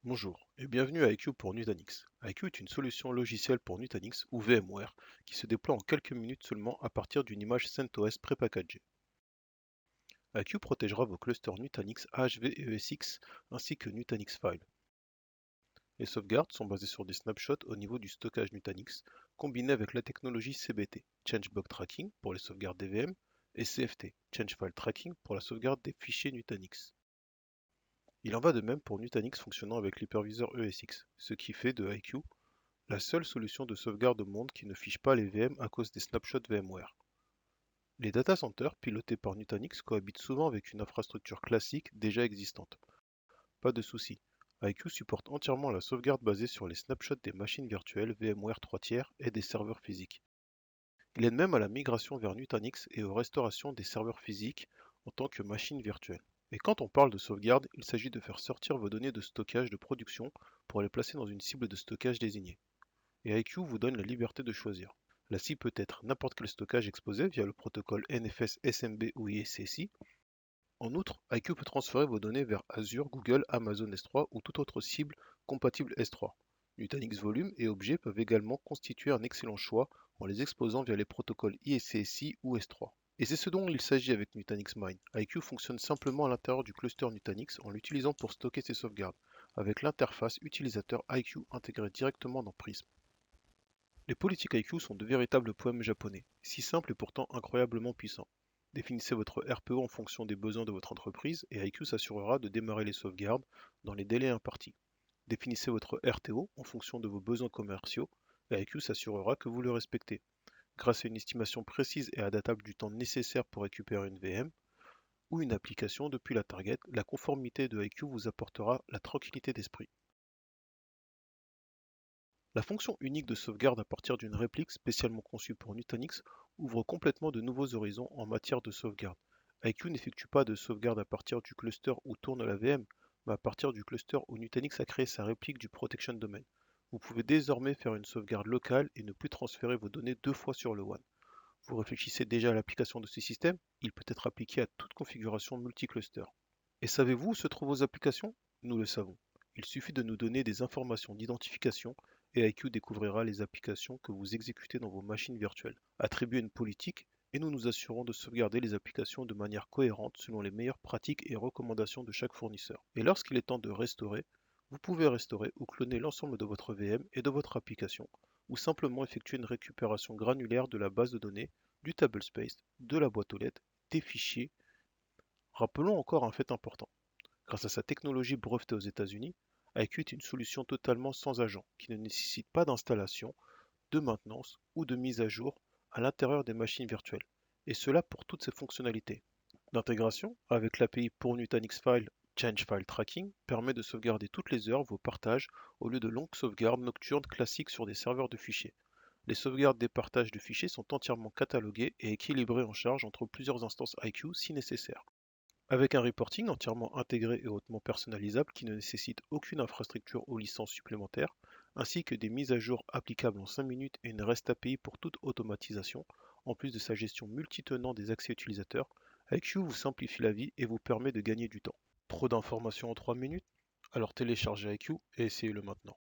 Bonjour et bienvenue à IQ pour Nutanix. IQ est une solution logicielle pour Nutanix ou VMware qui se déploie en quelques minutes seulement à partir d'une image CentOS prépackagée. IQ protégera vos clusters Nutanix AHV et ESX ainsi que Nutanix File. Les sauvegardes sont basées sur des snapshots au niveau du stockage Nutanix combinés avec la technologie CBT, Change Bug Tracking pour les sauvegardes des VM et CFT, Change File Tracking pour la sauvegarde des fichiers Nutanix. Il en va de même pour Nutanix fonctionnant avec l'hyperviseur ESX, ce qui fait de IQ la seule solution de sauvegarde au monde qui ne fiche pas les VM à cause des snapshots VMware. Les data centers pilotés par Nutanix cohabitent souvent avec une infrastructure classique déjà existante. Pas de souci, IQ supporte entièrement la sauvegarde basée sur les snapshots des machines virtuelles VMware 3 tiers et des serveurs physiques. Il aide même à la migration vers Nutanix et aux restaurations des serveurs physiques en tant que machines virtuelles. Et quand on parle de sauvegarde, il s'agit de faire sortir vos données de stockage de production pour les placer dans une cible de stockage désignée. Et IQ vous donne la liberté de choisir. La cible peut être n'importe quel stockage exposé via le protocole NFS SMB ou ISCSI. En outre, IQ peut transférer vos données vers Azure, Google, Amazon S3 ou toute autre cible compatible S3. Nutanix Volume et Objets peuvent également constituer un excellent choix en les exposant via les protocoles ISCSI ou S3. Et c'est ce dont il s'agit avec Nutanix Mine. IQ fonctionne simplement à l'intérieur du cluster Nutanix en l'utilisant pour stocker ses sauvegardes, avec l'interface utilisateur IQ intégrée directement dans Prism. Les politiques IQ sont de véritables poèmes japonais, si simples et pourtant incroyablement puissants. Définissez votre RPO en fonction des besoins de votre entreprise et IQ s'assurera de démarrer les sauvegardes dans les délais impartis. Définissez votre RTO en fonction de vos besoins commerciaux et IQ s'assurera que vous le respectez. Grâce à une estimation précise et adaptable du temps nécessaire pour récupérer une VM ou une application depuis la target, la conformité de IQ vous apportera la tranquillité d'esprit. La fonction unique de sauvegarde à partir d'une réplique spécialement conçue pour Nutanix ouvre complètement de nouveaux horizons en matière de sauvegarde. IQ n'effectue pas de sauvegarde à partir du cluster où tourne la VM, mais à partir du cluster où Nutanix a créé sa réplique du Protection Domain. Vous pouvez désormais faire une sauvegarde locale et ne plus transférer vos données deux fois sur le WAN. Vous réfléchissez déjà à l'application de ce système? Il peut être appliqué à toute configuration multicluster. Et savez-vous où se trouvent vos applications? Nous le savons. Il suffit de nous donner des informations d'identification et IQ découvrira les applications que vous exécutez dans vos machines virtuelles. Attribuez une politique et nous nous assurons de sauvegarder les applications de manière cohérente selon les meilleures pratiques et recommandations de chaque fournisseur. Et lorsqu'il est temps de restaurer, vous pouvez restaurer ou cloner l'ensemble de votre VM et de votre application, ou simplement effectuer une récupération granulaire de la base de données, du tablespace, de la boîte aux lettres, des fichiers. Rappelons encore un fait important. Grâce à sa technologie brevetée aux États-Unis, IQ est une solution totalement sans agent, qui ne nécessite pas d'installation, de maintenance ou de mise à jour à l'intérieur des machines virtuelles, et cela pour toutes ses fonctionnalités. L'intégration avec l'API pour Nutanix File Change File Tracking permet de sauvegarder toutes les heures vos partages au lieu de longues sauvegardes nocturnes classiques sur des serveurs de fichiers. Les sauvegardes des partages de fichiers sont entièrement cataloguées et équilibrées en charge entre plusieurs instances IQ si nécessaire. Avec un reporting entièrement intégré et hautement personnalisable qui ne nécessite aucune infrastructure ou licence supplémentaire, ainsi que des mises à jour applicables en 5 minutes et une REST API pour toute automatisation, en plus de sa gestion multitenant des accès utilisateurs, IQ vous simplifie la vie et vous permet de gagner du temps. Trop d'informations en 3 minutes? Alors téléchargez IQ et essayez-le maintenant.